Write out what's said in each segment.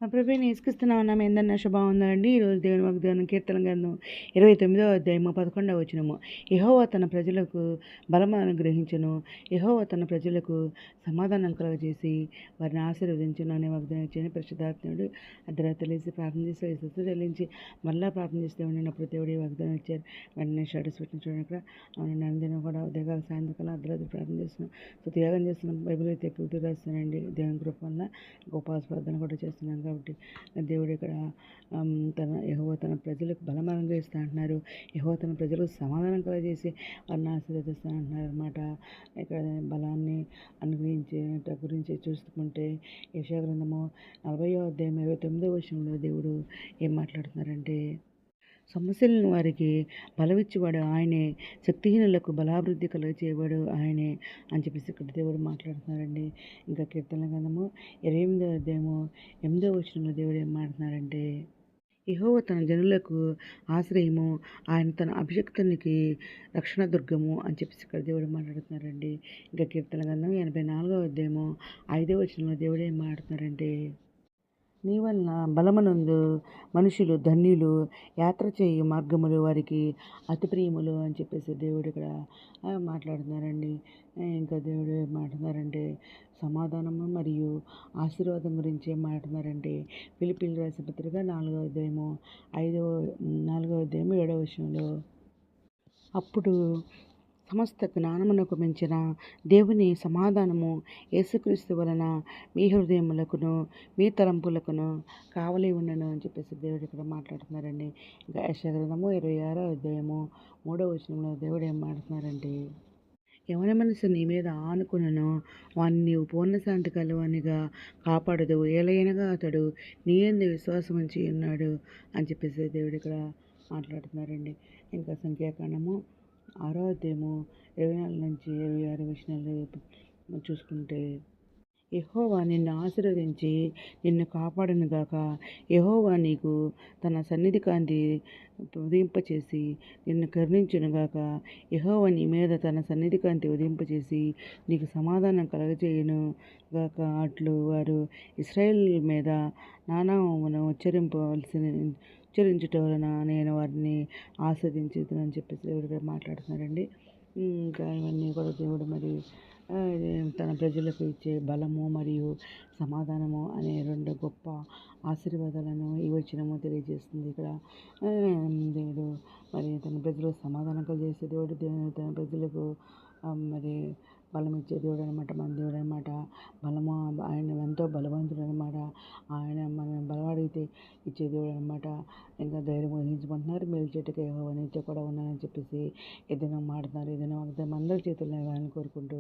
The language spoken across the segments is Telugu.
మా ప్రభువైన యేసుక్రీస్తు నామమున ఎందరిని శుభవందనాలండి. ఈరోజు దేవుని వాగ్దానం కీర్తన గ్రంథం 29వ అధ్యాయము 11వ వచనము. యెహోవా తన ప్రజలకు బలము అనుగ్రహించును, యెహోవా తన ప్రజలకు సమాధానం కలుగజేసి వారిని ఆశీర్వదించును అనే వాగ్దానం ఇచ్చాను. పరిశుద్ధాత్ముడు అర్ధరాత్రి లేచి ప్రార్థన చేసి స్తుతి చెల్లించి మళ్ళా ప్రార్థన చేస్తే ఉండినప్పుడు దేవుడు ఈ వాగ్దానం ఇచ్చారు. వెంటనే షాడోస్ పెట్టిన చూడండి. ఇక్కడ నందిన కూడా ఉదయకాల సాయంత్రకాలం అర్ధరాత్రి ప్రార్థన చేస్తున్నాం, స్తుతియాగం చేస్తున్నాం. బైబిల్ అయితే పూర్తి రాస్తానండి. దేవుని కృప వల్ల ఉపవాస ప్రార్థన కూడా చేస్తున్నాను. కాబట్టి దేవుడు ఇక్కడ యెహోవా తన ప్రజలకు బలం అనుగ్రహిస్తా అంటున్నారు. యెహోవా తన ప్రజలకు సమాధానం కలగజేసి వారిని ఆశీర్వదిస్తా అంటున్నారు అనమాట. ఇక్కడ బలాన్ని అనుగ్రహించేట గురించి చూసుకుంటే యెషయా గ్రంథము 40వ అధ్యాయం 29వ వచనంలో దేవుడు ఏం మాట్లాడుతున్నారంటే, సమస్యలను వారికి బలమిచ్చేవాడు ఆయనే, శక్తిహీనులకు బలాభివృద్ధి కలుగచేయవాడు ఆయనే అని చెప్పేసి ఇక్కడ దేవుడు మాట్లాడుతున్నారండి. ఇంకా కీర్తన గ్రంథము 28వ అధ్యాయము 8వ వచనంలో దేవుడు ఏం మాట్లాడుతున్నారంటే, యెహోవా తన జనులకు ఆశ్రయము, ఆయన తన అభిషక్తునికి రక్షణ దుర్గము అని చెప్పేసి ఇక్కడ దేవుడు మాట్లాడుతున్నారండి. ఇంకా కీర్తన గ్రంథం 84వ అధ్యాయము 5వ వచనంలో దేవుడు ఏం మాట్లాడుతున్నారంటే, నీ వలన బలమునందు మనుషులు ధన్యులు, యాత్ర చేయు మార్గములు వారికి అతి ప్రియములు అని చెప్పేసి దేవుడు ఇక్కడ మాట్లాడుతున్నారండి. ఇంకా దేవుడు మాట్లాడుతున్నారంటే సమాధానము మరియు ఆశీర్వాదం గురించి ఏం మాట్లాడుతున్నారంటే, ఫిలిప్పీయులకు రాసిన పత్రిక 4వ అధ్యాయము 7వ వచనంలో, అప్పుడు సమస్త జ్ఞానమునకు మించిన దేవుని సమాధానము యేసుక్రీస్తు వలన మీ హృదయములకును మీ తలంపులకును కావలి ఉండను అని చెప్పేసి దేవుడు ఇక్కడ మాట్లాడుతున్నారండి. ఇంకా యెషయా గ్రంథము 26వ అధ్యాయము 3వ వచనంలో దేవుడు ఏం మాట్లాడుతున్నారంటే, ఎవరి మనసు నీ మీద ఆనుకునను వాణ్ణి నీవు పూర్ణశాంతి కలవానిగా కాపాడదు, ఏలయనగా అతడు నీ యందు విశ్వాసం ఉంచి ఉన్నాడు అని చెప్పేసి దేవుడు ఇక్కడ మాట్లాడుతున్నారండి. ఇంకా సంఖ్యాకాండము 6వ అధ్యాయము 24 నుంచి 26 వచనాలు చూసుకుంటే, యెహోవా నిన్ను ఆశీర్వదించి నిన్ను కాపాడునుగాక, యెహోవా నీకు తన సన్నిధి కాంతి ఉదయింపచేసి నిన్ను కరుణించునుగాక, యెహోవా నీ మీద తన సన్నిధి కాంతి ఉదయింపచేసి నీకు సమాధానం కలగజేయును గాక. అట్లు వారు ఇశ్రాయేలు మీద నా నామమును ఉచ్చరించుట వలన నేను వారిని ఆస్వాదించుదునని చెప్పేసి దేవుడు మాట్లాడుతున్నారండి. ఇంకా ఇవన్నీ కూడా దేవుడు మరి తన ప్రజలకు ఇచ్చే బలము మరియు సమాధానము అనే రెండు గొప్ప ఆశీర్వాదాలను ఈ వచనము తెలియజేస్తుంది. ఇక్కడ దేవుడు మరి తన ప్రజలకు సమాధానం కలిగజేసే దేవుడు, తన ప్రజలకు మరి బలం ఇచ్చే దేవుడు అనమాట. మన దేవుడు అనమాట. బలము ఆయన ఎంతో బలవంతుడు అనమాట. ఆయన మనం బలవాడితే ఇచ్చే దేవుడు అనమాట. ఇంకా ధైర్యం వహించమంటున్నారు. మేలు చెట్టుకు యెహోవా నీతో కూడా ఉన్నానని చెప్పేసి ఏదైనా మాడుతున్నారు. ఏదైనా వాగ్దానం అందరి చేతుల్లో ఇవ్వాలని కోరుకుంటూ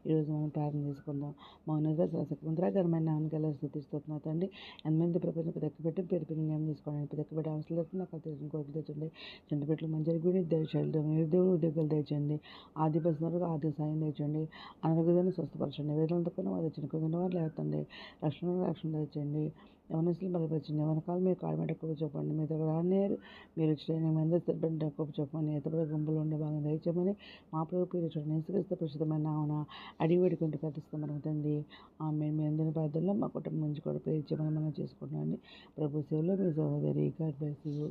ఈరోజు మనం ప్రార్థన చేసుకుందాం. మౌనంగా శ్వాసకుంతరాకరమైన నామకెళ్ళ స్థుతిస్తున్నాం తండ్రి. ఎంతమంది ప్రపంచం పెట్టి పేరు పేరు న్యాయం చేసుకోండి. పెట్టి అవసరం లేకుండా నాకు తెలిసిన కోరికలు తెచ్చండి. చెండు పెట్లు మంచి గుడి దయచేయండి. నిరుద్యోగులు ఉద్యోగాలు దయచేయండి. ఆది పరిస్థితులకు ఆర్థిక సాయం తెచ్చండి. అనారోగ్యాన్ని స్వస్థపరచండి. వేదనలతో వారు చిన్న వారు లేతండి. రక్షణ తెచ్చండి. యవనస్తులు బలపరచండి. యవనకాలు మీరు కాడబెట్ట ఎక్కువ చూపండి. మీ దగ్గర రానేరు మీరు ఇచ్చిన మంది స్థిరపడి ఎక్కువ చూపండి. ఎత్తపడి గుంపులు ఉండే భాగం దయచేయమని మా ప్రభు పేరు చూడండి. యేసుక్రీస్తు పరిశుద్ధమైన నామమున అడిగి వేడుకుంటూ ప్రార్థిస్తాం తండ్రి. ఆమేన్. మీ అందరి ప్రార్థనలో మా కుటుంబం నుంచి కూడా పేరు చేయమని మనం చేసుకుంటున్నాం. ప్రభు సేవలో మీ సహోదరి. God bless you.